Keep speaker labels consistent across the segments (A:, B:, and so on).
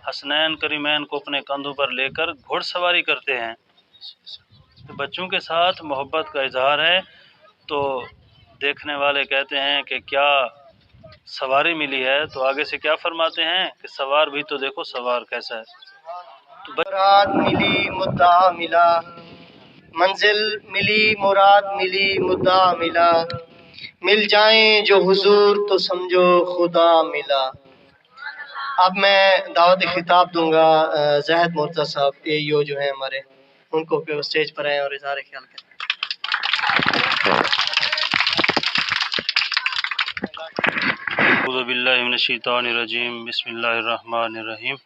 A: حسنین کریمین کو اپنے کندھوں پر لے کر گھوڑ سواری کرتے ہیں۔ تو بچوں کے ساتھ محبت کا اظہار ہے، تو دیکھنے والے کہتے ہیں کہ کیا سواری ملی ہے، تو آگے سے کیا فرماتے ہیں کہ سوار بھی تو دیکھو سوار کیسا ہے۔ تو
B: مراد ملی مدعا ملا، منزل ملی مراد ملی مدعا ملا، مل جائیں جو حضور تو سمجھو خدا ملا۔ اب میں دعوت خطاب دوں گا زاہد مرتضی صاحب AEO جو ہیں ہمارے، ان کو اسٹیج پر آئیں اور اظہار خیال کریں۔
A: اعوذ باللہ من الشیطان الرجیم، بسم اللہ الرحمن الرحیم۔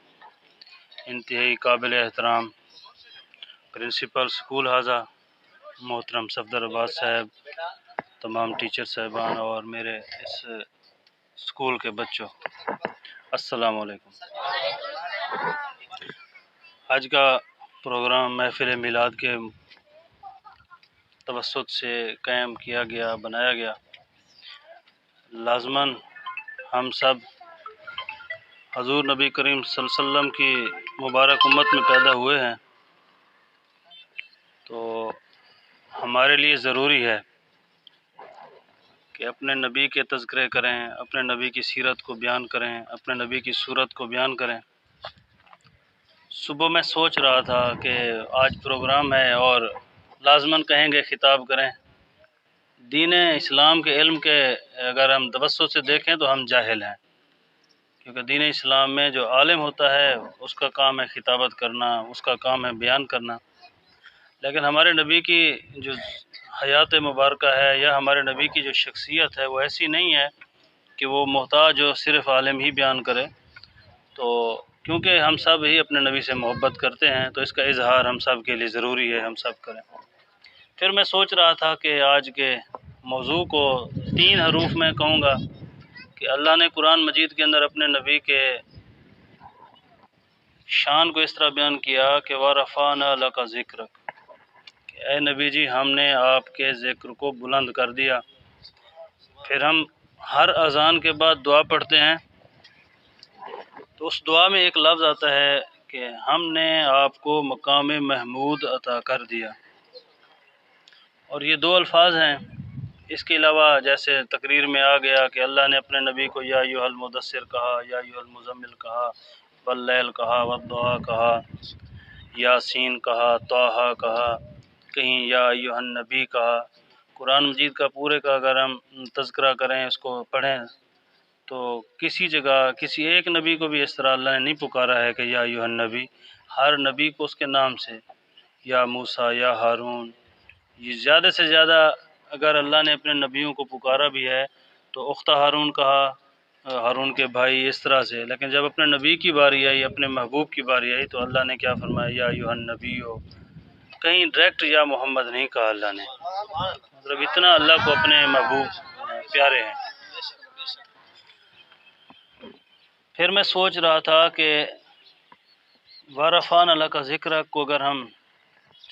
A: انتہائی قابل احترام پرنسپل اسکول حاضہ محترم صفدر عباس صاحب، تمام ٹیچر صاحبان اور میرے اس اسکول کے بچوں، السلام علیکم۔ آج کا پروگرام محفل میلاد کے توسط سے قائم کیا گیا، بنایا گیا۔ لازماً ہم سب حضور نبی کریم صلی اللہ علیہ وسلم کی مبارک امت میں پیدا ہوئے ہیں، تو ہمارے لیے ضروری ہے کہ اپنے نبی کے تذکرے کریں، اپنے نبی کی سیرت کو بیان کریں، اپنے نبی کی صورت کو بیان کریں۔ صبح میں سوچ رہا تھا کہ آج پروگرام ہے اور لازماً کہیں گے خطاب کریں۔ دین اسلام کے علم کے اگر ہم توسط سے دیکھیں تو ہم جاہل ہیں، کیونکہ دین اسلام میں جو عالم ہوتا ہے اس کا کام ہے خطابت کرنا، اس کا کام ہے بیان کرنا۔ لیکن ہمارے نبی کی جو حیات مبارکہ ہے یا ہمارے نبی کی جو شخصیت ہے وہ ایسی نہیں ہے کہ وہ محتاج ہو صرف عالم ہی بیان کرے۔ تو کیونکہ ہم سب ہی اپنے نبی سے محبت کرتے ہیں تو اس کا اظہار ہم سب کے لیے ضروری ہے، ہم سب کریں۔ پھر میں سوچ رہا تھا کہ آج کے موضوع کو 3 حروف میں کہوں گا کہ اللہ نے قرآن مجید کے اندر اپنے نبی کے شان کو اس طرح بیان کیا کہ وَرَفَعْنَا لَكَ ذِكْرَكَ، کہ اے نبی جی ہم نے آپ کے ذکر کو بلند کر دیا۔ پھر ہم ہر اذان کے بعد دعا پڑھتے ہیں، تو اس دعا میں ایک لفظ آتا ہے کہ ہم نے آپ کو مقام محمود عطا کر دیا، اور یہ 2 الفاظ ہیں۔ اس کے علاوہ جیسے تقریر میں آ گیا کہ اللہ نے اپنے نبی کو یا ایھا المدثر کہا، یا ایھا المزمل کہا، واللیل کہا، والضحیٰ کہا، یاسین کہا، طٰہٰ کہا، کہیں یا ایھا النبی کہا۔ قرآن مجید کا پورے کا اگر ہم تذکرہ کریں، اس کو پڑھیں، تو کسی جگہ کسی ایک نبی کو بھی اس طرح اللہ نے نہیں پکارا ہے کہ یا ایھا النبی۔ ہر نبی کو اس کے نام سے، یا موسیٰ، یا ہارون، یہ زیادہ سے زیادہ اگر اللہ نے اپنے نبیوں کو پکارا بھی ہے تو اختہ ہارون کہا، ہارون کے بھائی، اس طرح سے۔ لیکن جب اپنے نبی کی باری آئی، اپنے محبوب کی باری آئی، تو اللہ نے کیا فرمایا، یا ایھا النبی ہو، کہیں ڈائریکٹ یا محمد نہیں کہا اللہ نے۔ مطلب اتنا اللہ کو اپنے محبوب پیارے ہیں۔ پھر میں سوچ رہا تھا کہ وَرَفَعْنَا لَكَ ذِكْرَكَ کو اگر ہم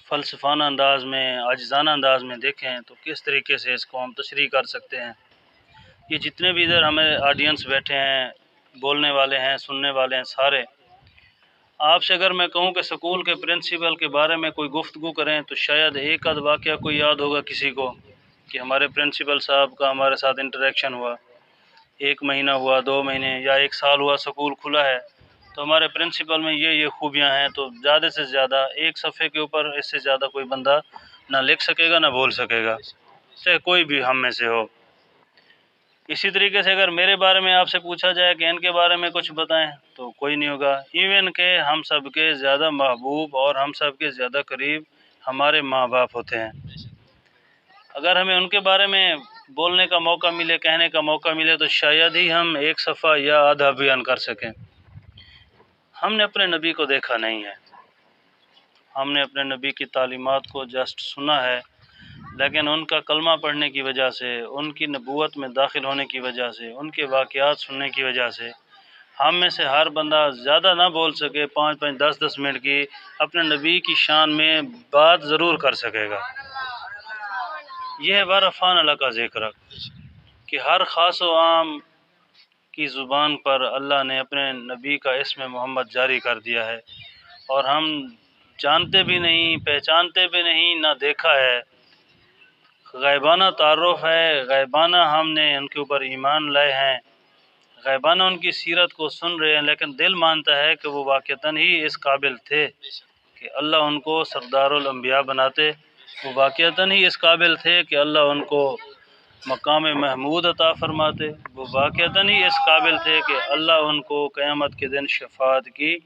A: فلسفانہ انداز میں، عاجزانہ انداز میں دیکھیں تو کس طریقے سے اس کو ہم تشریح کر سکتے ہیں۔ یہ جتنے بھی ادھر ہمیں آڈینس بیٹھے ہیں، بولنے والے ہیں، سننے والے ہیں، سارے آپ سے اگر میں کہوں کہ سکول کے پرنسپل کے بارے میں کوئی گفتگو کریں تو شاید ایک آدھ واقعہ کوئی یاد ہوگا کسی کو کہ ہمارے پرنسپل صاحب کا ہمارے ساتھ انٹریکشن ہوا، 1 مہینہ ہوا، 2 مہینے یا 1 سال ہوا سکول کھلا ہے، تو ہمارے پرنسپل میں یہ خوبیاں ہیں۔ تو زیادہ سے زیادہ ایک صفحے کے اوپر اس سے زیادہ کوئی بندہ نہ لکھ سکے گا، نہ بول سکے گا، چاہے کوئی بھی ہم میں سے ہو۔ اسی طریقے سے اگر میرے بارے میں آپ سے پوچھا جائے کہ ان کے بارے میں کچھ بتائیں تو کوئی نہیں ہوگا۔ ایون کہ ہم سب کے زیادہ محبوب اور ہم سب کے زیادہ قریب ہمارے ماں باپ ہوتے ہیں۔ اگر ہمیں ان کے بارے میں بولنے کا موقع ملے، کہنے کا موقع ملے، تو شاید ہی ہم 1 صفحہ یا آدھا بیان کر سکیں۔ ہم نے اپنے نبی کو دیکھا نہیں ہے، ہم نے اپنے نبی کی تعلیمات کو جسٹ سنا ہے، لیکن ان کا کلمہ پڑھنے کی وجہ سے، ان کی نبوت میں داخل ہونے کی وجہ سے، ان کے واقعات سننے کی وجہ سے ہم میں سے ہر بندہ زیادہ نہ بول سکے، 5-5 10-10 منٹ کی اپنے نبی کی شان میں بات ضرور کر سکے گا۔ یہ ہے وَرَفَعْنَا لَكَ ذِكْرَكَ، کہ ہر خاص و عام کی زبان پر اللہ نے اپنے نبی کا اسم محمد جاری کر دیا ہے، اور ہم جانتے بھی نہیں، پہچانتے بھی نہیں، نہ دیکھا ہے، غیبانہ تعارف ہے، غیبانہ ہم نے ان کے اوپر ایمان لائے ہیں، غیبانہ ان کی سیرت کو سن رہے ہیں، لیکن دل مانتا ہے کہ وہ واقعتاً ہی اس قابل تھے کہ اللہ ان کو سردار الانبیاء بناتے، وہ واقعتاً ہی اس قابل تھے کہ اللہ ان کو مقام محمود عطا فرماتے، وہ واقعتاً ہی اس قابل تھے کہ اللہ ان کو قیامت کے دن شفاعت کی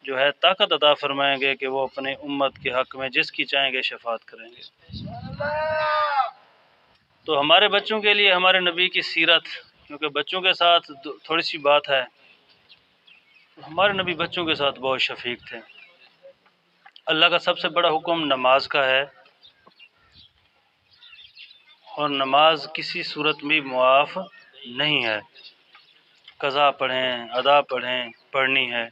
A: جو ہے طاقت عطا فرمائیں گے کہ وہ اپنے امت کے حق میں جس کی چاہیں گے شفاعت کریں گے۔ تو ہمارے بچوں کے لیے ہمارے نبی کی سیرت، کیونکہ بچوں کے ساتھ تھوڑی سی بات ہے، ہمارے نبی بچوں کے ساتھ بہت شفیق تھے۔ اللہ کا سب سے بڑا حکم نماز کا ہے، اور نماز کسی صورت میں معاف نہیں ہے۔ قضا پڑھیں، ادا پڑھیں، پڑھنی ہے،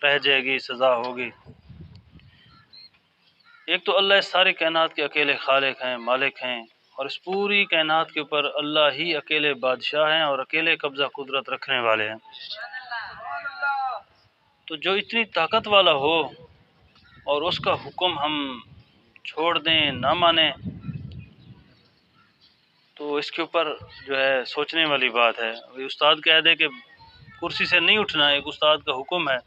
A: رہ جائے گی سزا ہوگی۔ ایک تو اللہ اس ساری کائنات کے اکیلے خالق ہیں، مالک ہیں، اور اس پوری کائنات کے اوپر اللہ ہی اکیلے بادشاہ ہیں اور اکیلے قبضہ قدرت رکھنے والے ہیں۔ تو جو اتنی طاقت والا ہو اور اس کا حکم ہم چھوڑ دیں، نہ مانیں، تو اس کے اوپر جو ہے سوچنے والی بات ہے۔ استاد کہہ دے کہ کرسی سے نہیں اٹھنا، ایک استاد کا حکم ہے،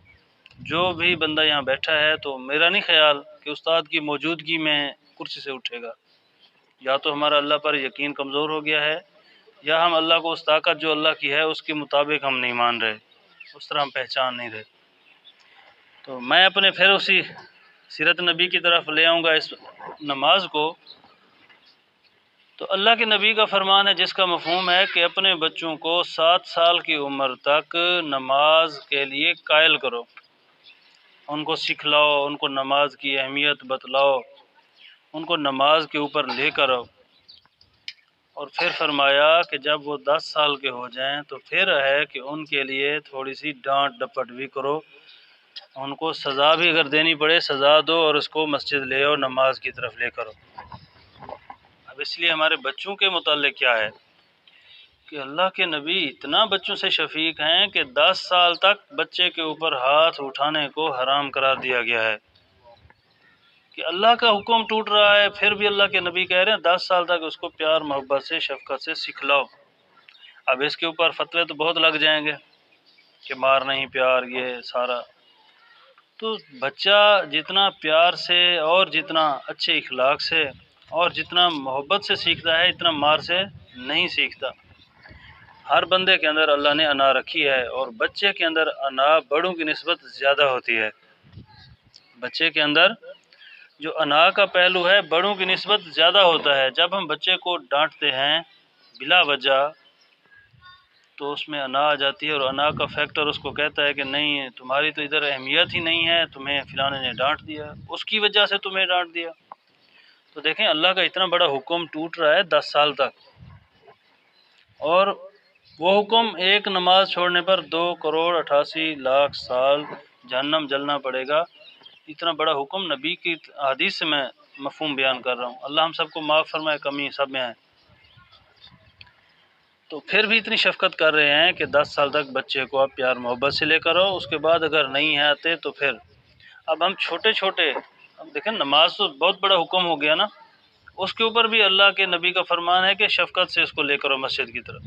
A: جو بھی بندہ یہاں بیٹھا ہے تو میرا نہیں خیال کہ استاد کی موجودگی میں کرسی سے اٹھے گا، یا تو ہمارا اللہ پر یقین کمزور ہو گیا ہے، یا ہم اللہ کو اس طاقت جو اللہ کی ہے اس کے مطابق ہم نہیں مان رہے، اس طرح ہم پہچان نہیں رہے۔ تو میں اپنے پھر اسی سیرت نبی کی طرف لے آؤں گا اس نماز کو۔ تو اللہ کے نبی کا فرمان ہے جس کا مفہوم ہے کہ اپنے بچوں کو 7 سال کی عمر تک نماز کے لیے قائل کرو، ان کو سکھلاؤ، ان کو نماز کی اہمیت بتلاؤ، ان کو نماز کے اوپر لے کر آؤ۔ اور پھر فرمایا کہ جب وہ 10 سال کے ہو جائیں تو پھر ہے کہ ان کے لیے تھوڑی سی ڈانٹ ڈپٹ بھی کرو، ان کو سزا بھی اگر دینی پڑے سزا دو، اور اس کو مسجد لے آؤ، نماز کی طرف لے کرو۔ اب اس لیے ہمارے بچوں کے متعلق کیا ہے کہ اللہ کے نبی اتنا بچوں سے شفیق ہیں کہ 10 سال تک بچے کے اوپر ہاتھ اٹھانے کو حرام قرار دیا گیا ہے، کہ اللہ کا حکم ٹوٹ رہا ہے، پھر بھی اللہ کے نبی کہہ رہے ہیں 10 سال تک اس کو پیار محبت سے شفقت سے سکھلاؤ۔ اب اس کے اوپر فتوے تو بہت لگ جائیں گے کہ مار نہیں، پیار، یہ سارا۔ تو بچہ جتنا پیار سے اور جتنا اچھے اخلاق سے اور جتنا محبت سے سیکھتا ہے اتنا مار سے نہیں سیکھتا۔ ہر بندے کے اندر اللہ نے انا رکھی ہے، اور بچے کے اندر انا بڑوں کی نسبت زیادہ ہوتی ہے۔ بچے کے اندر جو انا کا پہلو ہے بڑوں کی نسبت زیادہ ہوتا ہے۔ جب ہم بچے کو ڈانٹتے ہیں بلا وجہ تو اس میں انا آ جاتی ہے، اور انا کا فیکٹر اس کو کہتا ہے کہ نہیں تمہاری تو ادھر اہمیت ہی نہیں ہے، تمہیں فلانے نے ڈانٹ دیا، اس کی وجہ سے تمہیں ڈانٹ دیا۔ تو دیکھیں اللہ کا اتنا بڑا حکم ٹوٹ رہا ہے 10 سال تک، اور وہ حکم ایک نماز چھوڑنے پر 2,88,00,000 سال جہنم جلنا پڑے گا۔ اتنا بڑا حکم نبی کی حدیث سے میں مفہوم بیان کر رہا ہوں۔ اللہ ہم سب کو معاف فرمائے، کمی سب میں ہے۔ تو پھر بھی اتنی شفقت کر رہے ہیں کہ 10 سال تک بچے کو آپ پیار محبت سے لے کر آؤ، اس کے بعد اگر نہیں ہے آتے تو پھر اب ہم چھوٹے چھوٹے، اب دیکھیں نماز تو بہت بڑا حکم ہو گیا نا، اس کے اوپر بھی اللہ کے نبی کا فرمان ہے کہ شفقت سے اس کو لے کرو مسجد کی طرف۔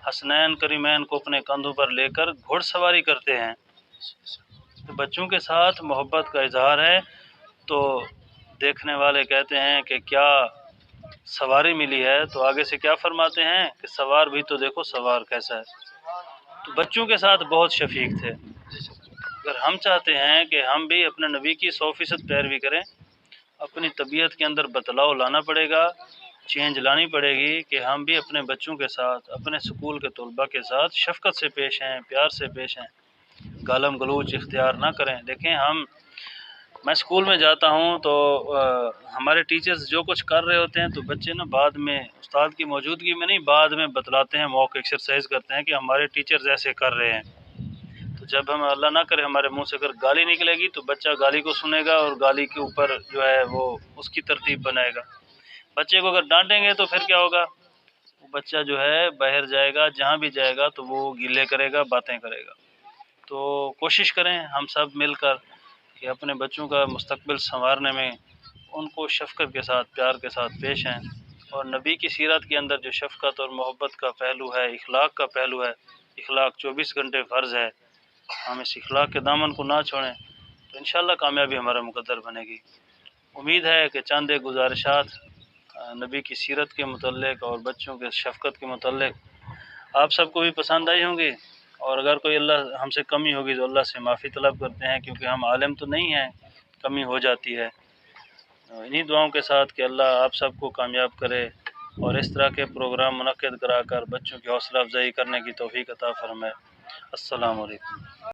A: حسنین کریمین کو اپنے کندھوں پر لے کر گھوڑ سواری کرتے ہیں، تو بچوں کے ساتھ محبت کا اظہار ہے۔ تو دیکھنے والے کہتے ہیں کہ کیا سواری ملی ہے، تو آگے سے کیا فرماتے ہیں کہ سوار بھی تو دیکھو سوار کیسا ہے۔ تو بچوں کے ساتھ بہت شفیق تھے۔ اگر ہم چاہتے ہیں کہ ہم بھی اپنے نبی کی 100% پیروی کریں، اپنی طبیعت کے اندر بدلاؤ لانا پڑے گا، چینج لانی پڑے گی کہ ہم بھی اپنے بچوں کے ساتھ، اپنے سکول کے طلباء کے ساتھ شفقت سے پیش ہیں، پیار سے پیش ہیں، گالم گلوچ اختیار نہ کریں۔ دیکھیں میں سکول میں جاتا ہوں تو ہمارے ٹیچرز جو کچھ کر رہے ہوتے ہیں تو بچے نا بعد میں استاد کی موجودگی میں نہیں، بعد میں بتلاتے ہیں، موک ایکسرسائز کرتے ہیں کہ ہمارے ٹیچرز ایسے کر رہے ہیں۔ تو جب ہم اللہ نہ کرے ہمارے منہ سے اگر گالی نکلے گی تو بچہ گالی کو سنے گا اور گالی کے اوپر جو ہے وہ اس کی ترتیب بنائے گا۔ بچے کو اگر ڈانٹیں گے تو پھر کیا ہوگا، بچہ جو ہے باہر جائے گا، جہاں بھی جائے گا تو وہ گلے کرے گا، باتیں کرے گا۔ تو کوشش کریں ہم سب مل کر کہ اپنے بچوں کا مستقبل سنوارنے میں ان کو شفقت کے ساتھ، پیار کے ساتھ پیش آئیں، اور نبی کی سیرت کے اندر جو شفقت اور محبت کا پہلو ہے، اخلاق کا پہلو ہے، اخلاق 24 گھنٹے فرض ہے، ہم اس اخلاق کے دامن کو نہ چھوڑیں تو انشاءاللہ کامیابی ہمارا مقدر بنے گی۔ امید ہے کہ چند ایک گزارشات نبی کی سیرت کے متعلق اور بچوں کے شفقت کے متعلق آپ سب کو بھی پسند آئی ہوں گی، اور اگر کوئی اللہ ہم سے کمی ہوگی تو اللہ سے معافی طلب کرتے ہیں، کیونکہ ہم عالم تو نہیں ہیں، کمی ہو جاتی ہے۔ انہی دعاؤں کے ساتھ کہ اللہ آپ سب کو کامیاب کرے اور اس طرح کے پروگرام منعقد کرا کر بچوں کی حوصلہ افزائی کرنے کی توفیق عطا فرمائے۔ السلام علیکم۔